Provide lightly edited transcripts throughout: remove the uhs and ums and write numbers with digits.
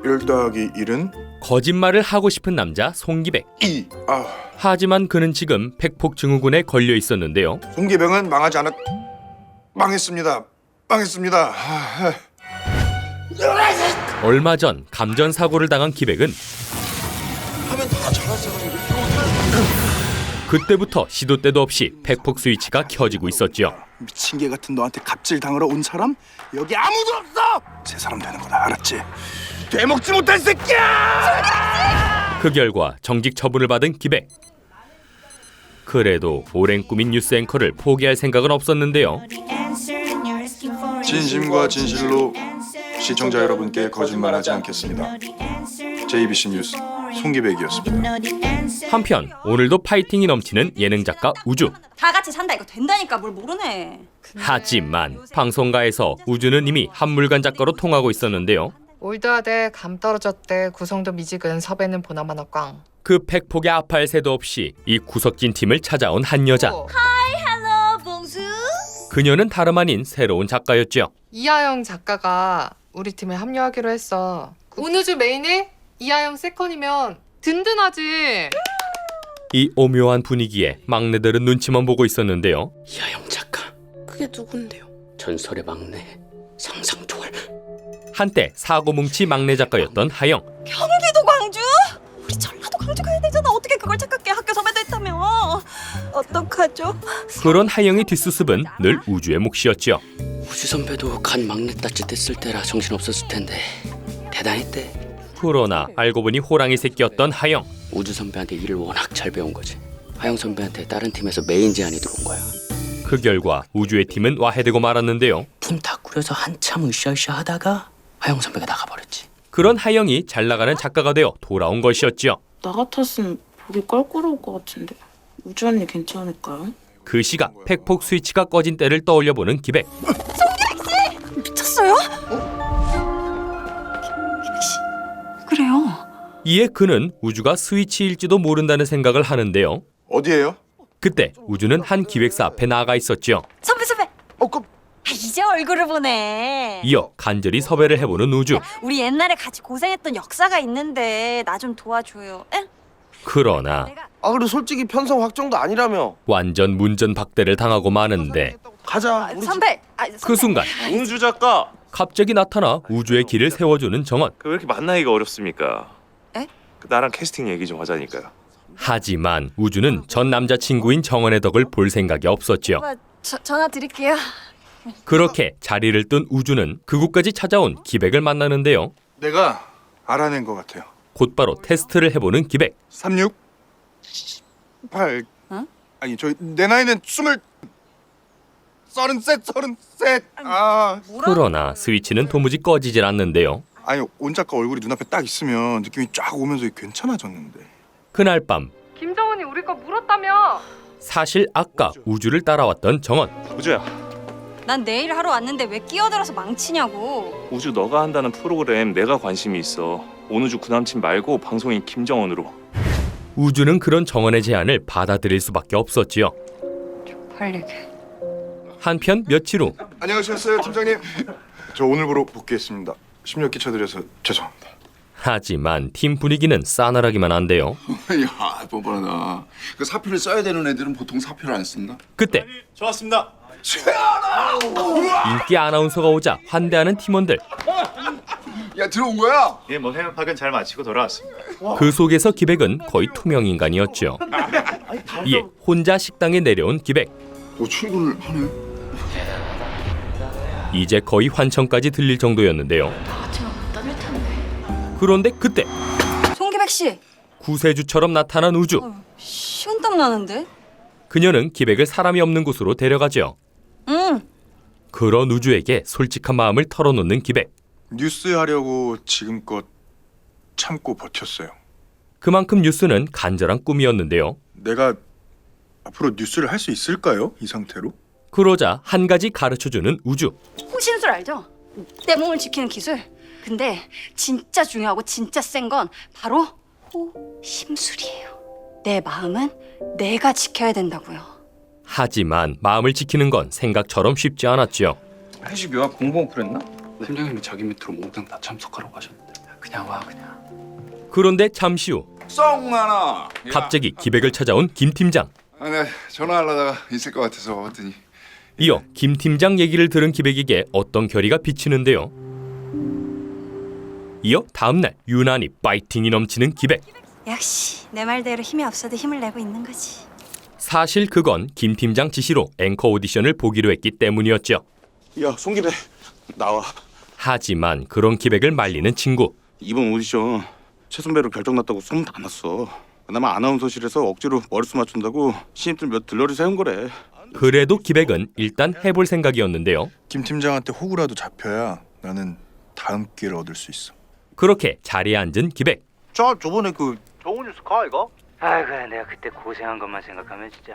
1 더하기 1은 거짓말을 하고 싶은 남자 송기백. 2. 하지만 그는 지금 팩폭 증후군에 걸려 있었는데요. 송기백은 망하지 않았... 망했습니다. 얼마 전 감전사고를 당한 기백은 하면 다 잘할 사람이 그때부터 시도 때도 없이 팩폭 스위치가 켜지고 있었죠. 미친 개 같은 너한테 갑질 당하러 온 사람 여기 아무도 없어. 제 사람 되는 거다, 알았지? 되먹지 못할 새끼야! 그 결과 정직 처분을 받은 기백. 그래도 오랜 꿈인 뉴스 앵커를 포기할 생각은 없었는데요. 진심과 진실로 시청자 여러분께 거짓말하지 않겠습니다. JBC 뉴스 송기백이었습니다. 한편 오늘도 파이팅이 넘치는 예능 작가 우주. 다 같이 산다 이거 된다니까 뭘 모르네. 하지만 방송가에서 우주는 이미 한물간 작가로 통하고 있었는데요. 올드하대 감 떨어졌대 구성도 미지근 섭외는 보나마나 꽝. 그 팩폭에 아파할 새도 없이 이 구석진 팀을 찾아온 한 여자. 헬로 봉수. 그녀는 다름 아닌 새로운 작가였죠. 이하영 작가가 우리 팀에 합류하기로 했어. 운우주 메인에 이하영 세컨이면 든든하지. 이 오묘한 분위기에 막내들은 눈치만 보고 있었는데요. 이하영 작가. 그게 누군데요? 전설의 막내 상상토월. 한때 사고뭉치 막내 작가였던 하영. 경기도 광주? 우리 전라도 광주 가야 되잖아. 어떻게 그걸 착각해? 학교 선배도 했다며. 어떡하죠? 그런 하영의 뒷수습은 늘 우주의 몫이었죠. 우주 선배도 간 막내 따짓 했을 때라 정신 없었을 텐데 대단했대. 그러나 알고 보니 호랑이 새끼였던 하영. 우주 선배한테 일을 워낙 잘 배운 거지. 하영 선배한테 다른 팀에서 메인 제안이 들어온 거야. 그 결과 우주의 팀은 와해되고 말았는데요. 팀 다 꾸려서 한참 으쌰으쌰 하다가 하영 선배가 나가버렸지. 그런 하영이 잘 나가는 작가가 되어 돌아온 것이었죠. 나 같았으면 보기 껄끄러울 것 같은데 우주 언니 괜찮을까요? 그 시각 팩폭 스위치가 꺼진 때를 떠올려보는 기백. 미쳤어요? 기백씨 그래요. 이에 그는 우주가 스위치일지도 모른다는 생각을 하는데요. 어디에요? 그때 우주는 한 기획사 앞에 나가 있었죠. 선배. 그 이제 얼굴을 보네. 이어 간절히 섭외를 해보는 우주. 우리 옛날에 같이 고생했던 역사가 있는데 나 좀 도와줘요. 응? 그러나 그리고 솔직히 편성 확정도 아니라며. 완전 문전박대를 당하고 마는데 가자. 선배. 그 순간 운우주 작가, 갑자기 나타나 우주의 길을 세워주는 정원. 왜 이렇게 만나기가 어렵습니까? 에? 나랑 캐스팅 얘기 좀 하자니까요. 하지만 우주는 전 남자친구인 정원의 덕을 볼 생각이 없었죠. 전화 드릴게요. 그렇게 자리를 뜬 우주는 그곳까지 찾아온 기백을 만나는데요. 내가 알아낸 것 같아요. 곧바로 테스트를 해보는 기백. 36 8 어? 아니 내 나이는 33. 그러나 스위치는 도무지 꺼지질 않는데요. 아니 온 작가 얼굴이 눈앞에 딱 있으면 느낌이 쫙 오면서 괜찮아졌는데. 그날 밤 김정은이 우리 거 물었다며. 사실 아까 우주를 따라왔던 정원. 우주야, 난 내일 하러 왔는데 왜 끼어들어서 망치냐고. 우주 너가 한다는 프로그램 내가 관심이 있어. 온우주 구남친 말고 방송인 김정원으로. 우주는 그런 정원의 제안을 받아들일 수밖에 없었지요. 빨리게. 한편 며칠 후 안녕하셨어요, 팀장님. 저 오늘부로 복귀했습니다. 심력 끼쳐드려서 죄송합니다. 하지만 팀 분위기는 싸늘하기만 한데요. 야, 뻔뻔하다. 그 사표를 써야 되는 애들은 보통 사표를 안 쓴다. 그때 좋았습니다. 인기 아나운서가 오자 환대하는 팀원들. 야, 들어온 거야? 예, 뭐 해외 파견 잘 마치고 돌아왔습니다. 그 속에서 기백은 거의 투명 인간이었죠. 이에 혼자 식당에 내려온 기백. 출근을 하네. 이제 거의 환청까지 들릴 정도였는데요. 그런데 그때 송기백 씨. 구세주처럼 나타난 우주. 식은땀 나는데? 그녀는 기백을 사람이 없는 곳으로 데려가죠. 응. 그런 우주에게 솔직한 마음을 털어놓는 기백. 뉴스 하려고 지금껏 참고 버텼어요. 그만큼 뉴스는 간절한 꿈이었는데요. 내가 앞으로 뉴스를 할 수 있을까요? 이 상태로? 그러자 한 가지 가르쳐주는 우주. 호신술 알죠? 내 몸을 지키는 기술. 근데 진짜 중요하고 진짜 센 건 바로 호심술이에요. 내 마음은 내가 지켜야 된다고요. 하지만 마음을 지키는 건 생각처럼 쉽지 않았죠. 회식 묘학 공보 오프랬나? 팀장님이 자기 밑으로 몽땅 다 참석하라고 하셨는데. 그냥 와 그냥. 그런데 잠시 후 썩나나. 갑자기 기백을 찾아온 김 팀장. 내가 전화하려다가 있을 것 같아서 왔더니. 이어 김 팀장 얘기를 들은 기백에게 어떤 결의가 비치는데요. 이어 다음날 유난히 파이팅이 넘치는 기백. 역시 내 말대로 힘이 없어도 힘을 내고 있는 거지. 사실 그건 김 팀장 지시로 앵커 오디션을 보기로 했기 때문이었죠. 야, 송기배 나와. 하지만 그런 기백을 말리는 친구. 이번 오디션 최 선배로 결정났다고 소문 다 났어. 그나마 아나운서실에서 억지로 머릿수 맞춘다고 신입들 몇 들러리 세운 거래. 그래도 기백은 일단 해볼 생각이었는데요. 김 팀장한테 호구라도 잡혀야 나는 다음 기회를 얻을 수 있어. 그렇게 자리에 앉은 기백. 저번에 그 좋은 뉴스 가 이거? 아이고 내가 그때 고생한 것만 생각하면 진짜.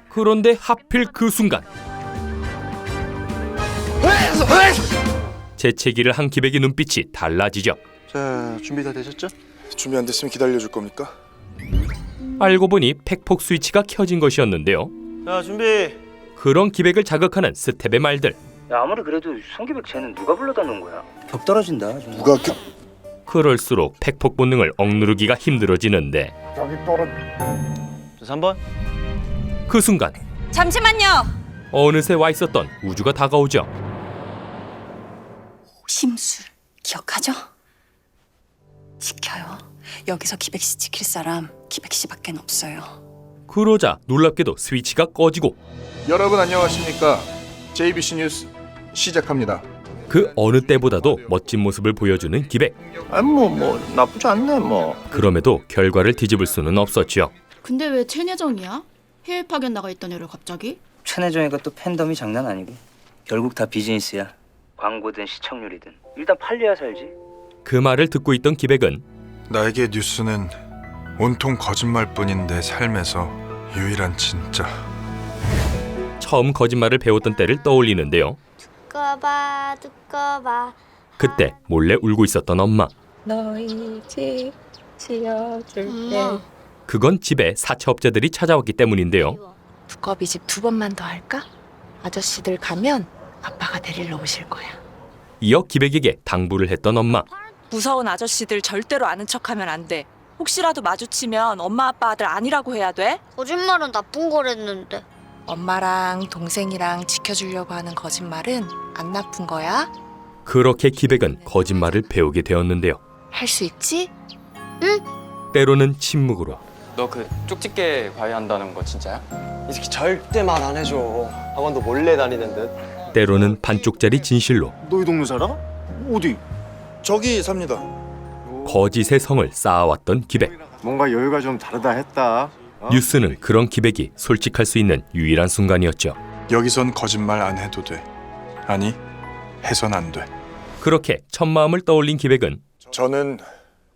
그런데 하필 그 순간 재채기를 한 기백의 눈빛이 달라지죠. 자, 준비 다 되셨죠? 준비 안 됐으면 기다려줄 겁니까? 알고 보니 팩폭 스위치가 켜진 것이었는데요. 자 준비. 그런 기백을 자극하는 스텝의 말들. 야 아무리 그래도 송기백 쟤는 누가 불러다 놓은 거야? 격 떨어진다. 누가 그럴수록 팩폭 본능을 억누르기가 힘들어지는데 3번. 그 순간 잠시만요. 어느새 와 있었던 우주가 다가오죠. 심술 기억하죠? 지켜요. 여기서 기백 씨 지킬 사람 기백 씨밖에 없어요. 그러자 놀랍게도 스위치가 꺼지고 여러분 안녕하십니까? JBC 뉴스 시작합니다. 그 어느 때보다도 멋진 모습을 보여주는 기백. 뭐 나쁘지 않네 뭐. 그럼에도 결과를 뒤집을 수는 없었죠. 근데 왜 최내정이야? 해외 파견 나가 있던 애를 갑자기? 최내정이가 또 팬덤이 장난 아니고 결국 다 비즈니스야. 광고든 시청률이든 일단 팔려야 살지. 그 말을 듣고 있던 기백은 나에게 뉴스는 온통 거짓말뿐인 내 삶에서 유일한 진짜. 처음 거짓말을 배웠던 때를 떠올리는데요. 두꺼봐 그때 몰래 울고 있었던 엄마. 너희 집 지어줄게. 그건 집에 사채업자들이 찾아왔기 때문인데요. 두꺼비 집 2번만 더 할까? 아저씨들 가면 아빠가 데리러 오실 거야. 이어 기백에게 당부를 했던 엄마. 무서운 아저씨들 절대로 아는 척하면 안 돼. 혹시라도 마주치면 엄마 아빠 아들 아니라고 해야 돼. 거짓말은 나쁜 거랬는데. 엄마랑 동생이랑 지켜주려고 하는 거짓말은 안 나쁜 거야. 그렇게 기백은 거짓말을 배우게 되었는데요. 할 수 있지? 때로는 침묵으로, 너 그 쪽집게 과외한다는 거 진짜야? 이 새끼 절대 말 안 해줘. 학원도 몰래 다니는 듯. 때로는 반쪽짜리 진실로 너희 동네 살아? 어디? 저기 삽니다. 거짓의 성을 쌓아왔던 기백. 뭔가 여유가 좀 다르다 했다. 뉴스는 그런 기백이 솔직할 수 있는 유일한 순간이었죠. 여기선 거짓말 안 해도 돼. 아니, 해선 안 돼. 그렇게 첫 마음을 떠올린 기백은 저는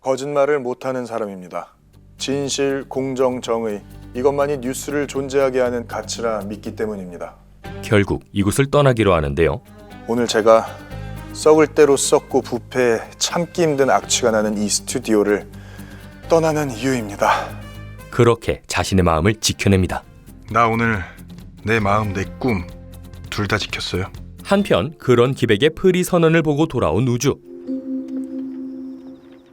거짓말을 못하는 사람입니다. 진실, 공정, 정의 이것만이 뉴스를 존재하게 하는 가치라 믿기 때문입니다. 결국 이곳을 떠나기로 하는데요. 오늘 제가 썩을 대로 썩고 부패에 참기 힘든 악취가 나는 이 스튜디오를 떠나는 이유입니다. 그렇게 자신의 마음을 지켜냅니다. 나 오늘 내 마음, 내 꿈 둘 다 지켰어요. 한편 그런 기백의 프리 선언을 보고 돌아온 우주.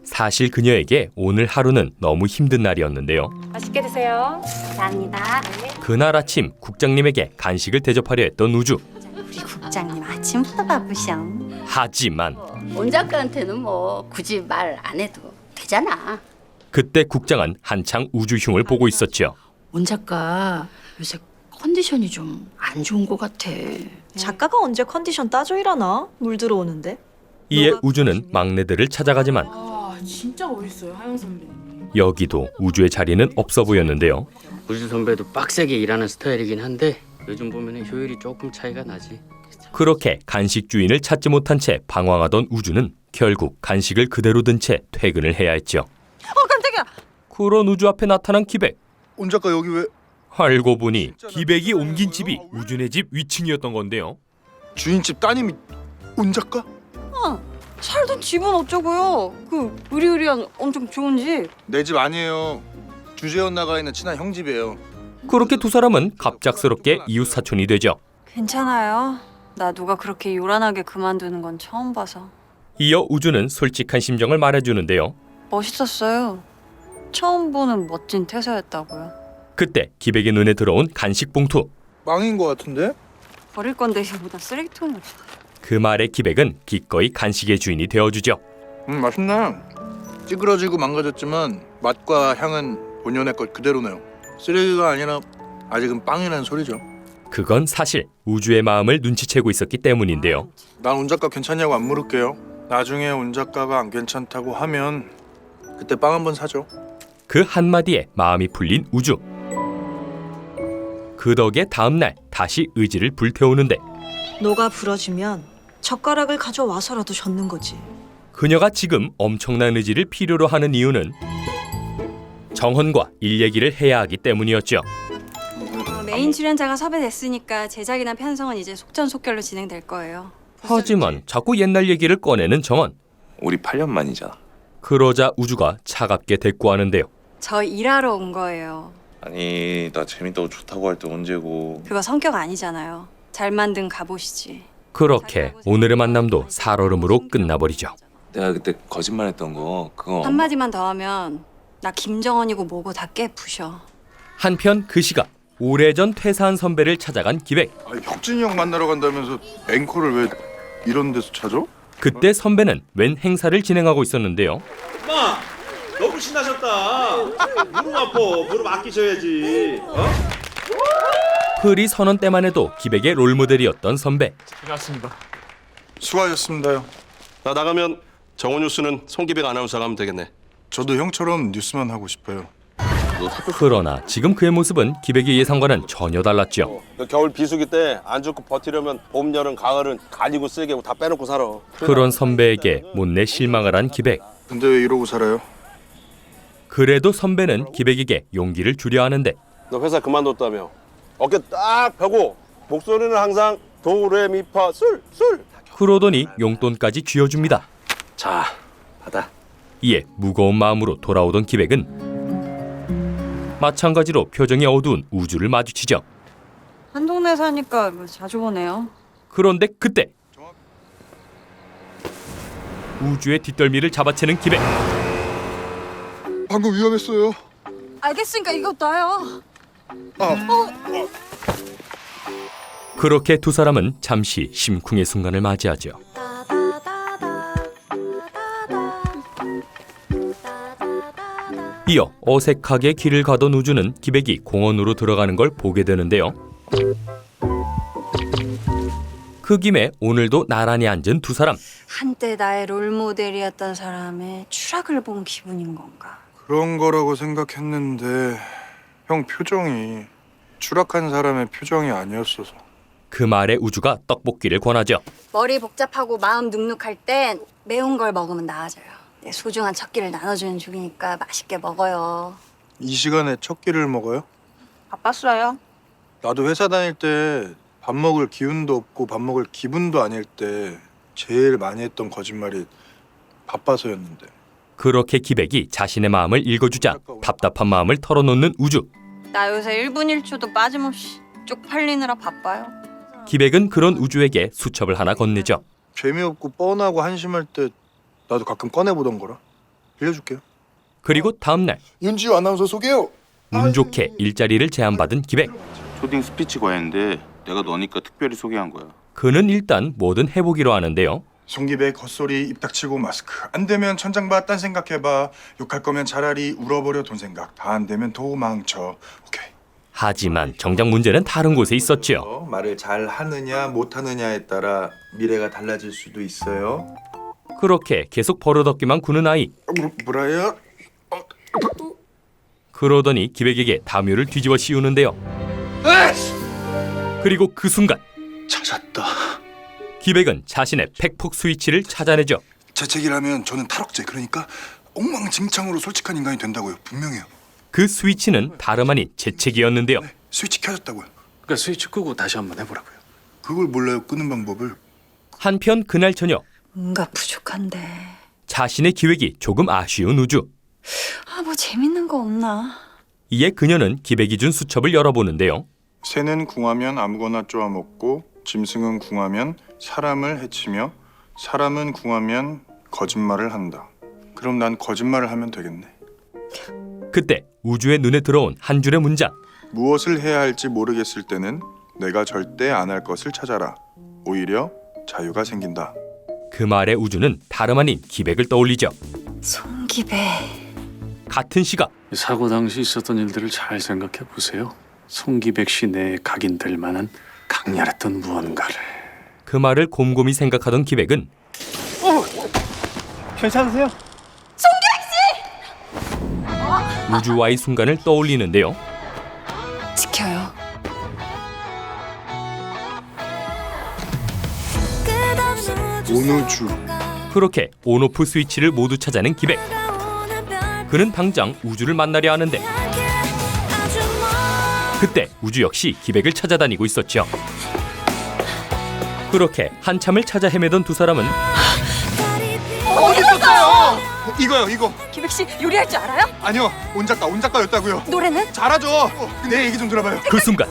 사실 그녀에게 오늘 하루는 너무 힘든 날이었는데요. 맛있게 드세요. 감사합니다. 그날 아침 국장님에게 간식을 대접하려 했던 우주. 우리 국장님 아침부터 바쁘셔. 하지만 온 작가한테는 뭐 굳이 말 안 해도 되잖아. 그때 국장은 한창 우주 흉을 보고 있었죠. 온 작가 요새 컨디션이 좀 안 좋은 것 같아. 작가가 언제 컨디션 따져 일하나? 물 들어오는데. 이에 우주는 막내들을 찾아가지만 아 진짜 멋있어요 하영 선배. 여기도 우주의 자리는 없어 보였는데요. 우주 선배도 빡세게 일하는 스타일이긴 한데 요즘 보면 효율이 조금 차이가 나지. 그렇게 간식 주인을 찾지 못한 채 방황하던 우주는 결국 간식을 그대로 든 채 퇴근을 해야 했죠. 깜짝이야. 그런 우주 앞에 나타난 기백. 온 작가 여기 왜? 알고 보니 기백이 옮긴 집이 우주네 집 위층이었던 건데요. 주인집 따님이 온 작가? 살던 집은 어쩌고요? 그 으리으리한 엄청 좋은 집. 내 집 아니에요. 주재원 나가 있는 친한 형 집이에요. 그렇게 두 사람은 갑작스럽게 이웃 사촌이 되죠. 괜찮아요. 나 누가 그렇게 요란하게 그만두는 건 처음 봐서. 이어 우주는 솔직한 심정을 말해주는데요. 멋있었어요. 처음 보는 멋진 태서였다고요. 그때 기백의 눈에 들어온 간식 봉투. 빵인 것 같은데? 버릴 건데 이보다 쓰레기통이. 그 말에 기백은 기꺼이 간식의 주인이 되어주죠. 맛있네. 찌그러지고 망가졌지만 맛과 향은 본연의 것 그대로네요. 쓰레기가 아니라 아직은 빵이라는 소리죠. 그건 사실 우주의 마음을 눈치채고 있었기 때문인데요. 난 운 작가 괜찮냐고 안 물을게요. 나중에 운 작가가 안 괜찮다고 하면 그때 빵 한번 사죠. 그 한마디에 마음이 풀린 우주. 그 덕에 다음날 다시 의지를 불태우는데 노가 부러지면 젓가락을 가져와서라도 젓는 거지. 그녀가 지금 엄청난 의지를 필요로 하는 이유는 정헌과 일 얘기를 해야 하기 때문이었죠. 메인 출연자가 섭외됐으니까 제작이나 편성은 이제 속전속결로 진행될 거예요. 하지만 자꾸 옛날 얘기를 꺼내는 정헌. 우리 8년 만이잖아. 그러자 우주가 차갑게 대꾸하는데요. 저 일하러 온 거예요. 아니 나 재밌다고 좋다고 할 때 언제고. 그거 성격 아니잖아요. 잘 만든 갑옷이지. 그렇게 오늘의 만남도 살얼음으로 끝나버리죠. 내가 그때 거짓말했던 거 그거 한마디만 더 하면 나 김정은이고 뭐고 다 깨부셔. 한편 그 시각 오래전 퇴사한 선배를 찾아간 기백. 아니, 혁진이 형 만나러 간다면서 앵콜을 왜 이런 데서 찾아? 그때 선배는 웬 행사를 진행하고 있었는데요. 엄마 너무 신나셨다. 무릎 아파. 무릎 아끼셔야지. 흐리 선언 때만 해도 기백의 롤모델이었던 선배. 수고하셨습니다요. 나 나가면 정원 뉴스는 송기백 아나운서가 하면 되겠네. 저도 형처럼 뉴스만 하고 싶어요. 그러나 지금 그의 모습은 기백의 예상과는 전혀 달랐죠. 겨울 비수기 때 안 죽고 버티려면 봄, 여름, 가을은 가리고 쓰게 다 빼놓고 살아. 그런 선배에게 못내 실망을 한 기백. 근데 왜 이러고 살아요? 그래도 선배는 기백에게 용기를 주려 하는데 너 회사 그만뒀다며. 어깨 딱 펴고 목소리는 항상 도레미파 술. 그러더니 용돈까지 쥐어줍니다. 자, 받아. 이에 무거운 마음으로 돌아오던 기백은 마찬가지로 표정이 어두운 우주를 마주치죠. 한 동네 사니까 뭐 자주 보네요. 그런데 그때 우주의 뒷덜미를 잡아채는 기백. 방금 위험했어요. 알겠으니까 이거 놔요. 그렇게 두 사람은 잠시 심쿵의 순간을 맞이하죠. 이어 어색하게 길을 가던 우주는 기백이 공원으로 들어가는 걸 보게 되는데요. 그 김에 오늘도 나란히 앉은 두 사람. 한때 나의 롤모델이었던 사람의 추락을 본 기분인 건가? 그런 거라고 생각했는데 형 표정이 추락한 사람의 표정이 아니었어서. 그 말에 우주가 떡볶이를 권하죠. 머리 복잡하고 마음 눅눅할 땐 매운 걸 먹으면 나아져요. 내 소중한 첫 끼를 나눠주는 중이니까 맛있게 먹어요. 이 시간에 첫 끼를 먹어요? 바빴어요. 나도 회사 다닐 때 밥 먹을 기운도 없고 밥 먹을 기분도 아닐 때 제일 많이 했던 거짓말이 바빠서였는데. 그렇게 기백이 자신의 마음을 읽어주자 답답한 마음을 털어놓는 우주. 나 요새 1분 1초도 빠짐없이 쪽팔리느라 바빠요. 기백은 그런 우주에게 수첩을 하나 건네죠. 재미없고 뻔하고 한심할 때 나도 가끔 꺼내보던 거라. 빌려줄게요. 그리고 다음날 윤지호 아나운서 소개요. 운 좋게 일자리를 제안받은 기백. 초딩 스피치 과외인데 내가 너니까 특별히 소개한 거야. 그는 일단 뭐든 해보기로 하는데요. 송기백 헛소리 입 닥치고 마스크. 안 되면 천장 봐, 딴 생각해봐. 욕할 거면 차라리 울어버려 돈 생각. 다 안 되면 도망쳐. 오케이. 하지만 정작 문제는 다른 곳에 있었지요. 말을 잘 하느냐 못 하느냐에 따라 미래가 달라질 수도 있어요. 그렇게 계속 버릇없기만 구는 아이. 뭐라요? 그러더니 기백에게 담요를 뒤집어 씌우는데요. 그리고 그 순간 찾았다. 기백은 자신의 팩폭 스위치를 찾아내죠. 제 책이라면 저는 탈옥제, 그러니까 엉망진창으로 솔직한 인간이 된다고요. 분명해요. 그 스위치는 다름 아닌 재채기였는데요. 스위치 켜졌다고요. 그러니까 스위치 끄고 다시 한번 해보라고요. 그걸 몰라요. 끄는 방법을. 한편 그날 저녁 뭔가 부족한데. 자신의 기획이 조금 아쉬운 우주. 뭐 재밌는 거 없나? 이에 그녀는 기백이 준 수첩을 열어보는데요. 새는 궁하면 아무거나 쪼아먹고 짐승은 궁하면 사람을 해치며 사람은 궁하면 거짓말을 한다. 그럼 난 거짓말을 하면 되겠네. 그때 우주의 눈에 들어온 한 줄의 문장. 무엇을 해야 할지 모르겠을 때는 내가 절대 안 할 것을 찾아라. 오히려 자유가 생긴다. 그 말에 우주는 다름 아닌 기백을 떠올리죠. 송기백. 같은 시각 사고 당시 있었던 일들을 잘 생각해 보세요. 송기백 씨 내에 각인될 만한 강렬했던 무언가를. 그 말을 곰곰이 생각하던 기백은 괜찮으세요? 우주와의 순간을 떠올리는데요. 지켜요. 온우주. 그렇게 온오프 스위치를 모두 찾아낸 기백. 그는 당장 우주를 만나려 하는데 그때 우주 역시 기백을 찾아다니고 있었죠. 그렇게 한참을 찾아 헤매던 두 사람은 어디 있었어요? 이거요, 이거. 기백 씨 요리할 줄 알아요? 아니요, 온작가였다고요. 노래는? 잘하죠. 내 얘기 좀 들어봐요. 그 순간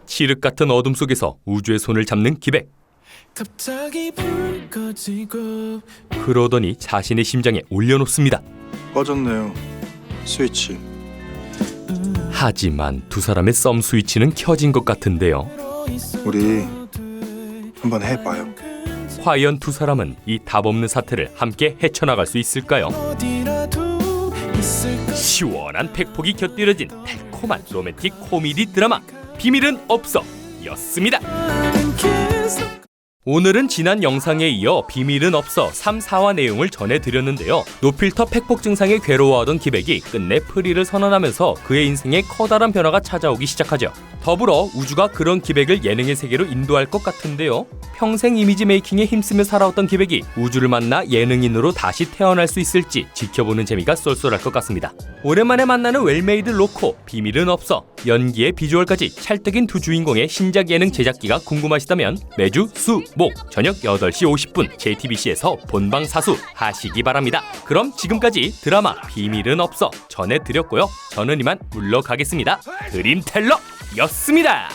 칠흑 같은 어둠 속에서 우주의 손을 잡는 기백. 그러더니 자신의 심장에 올려놓습니다. 꺼졌네요. 스위치. 하지만 두 사람의 썸 스위치는 켜진 것 같은데요. 우리 한번 해봐요. 과연 두 사람은 이 답없는 사태를 함께 헤쳐나갈 수 있을까요? 시원한 팩폭이 곁들여진 달콤한 로맨틱 코미디 드라마 비밀은 없어 였습니다. 오늘은 지난 영상에 이어 비밀은 없어 3, 4화 내용을 전해드렸는데요. 노필터 팩폭 증상에 괴로워하던 기백이 끝내 프리를 선언하면서 그의 인생에 커다란 변화가 찾아오기 시작하죠. 더불어 우주가 그런 기백을 예능의 세계로 인도할 것 같은데요. 평생 이미지 메이킹에 힘쓰며 살아왔던 기백이 우주를 만나 예능인으로 다시 태어날 수 있을지 지켜보는 재미가 쏠쏠할 것 같습니다. 오랜만에 만나는 웰메이드 로코 비밀은 없어 연기에 비주얼까지 찰떡인 두 주인공의 신작 예능 제작기가 궁금하시다면 매주 수, 목 저녁 8시 50분 JTBC에서 본방사수 하시기 바랍니다. 그럼 지금까지 드라마 비밀은 없어 전해드렸고요. 저는 이만 물러가겠습니다. 드림텔러 였습니다.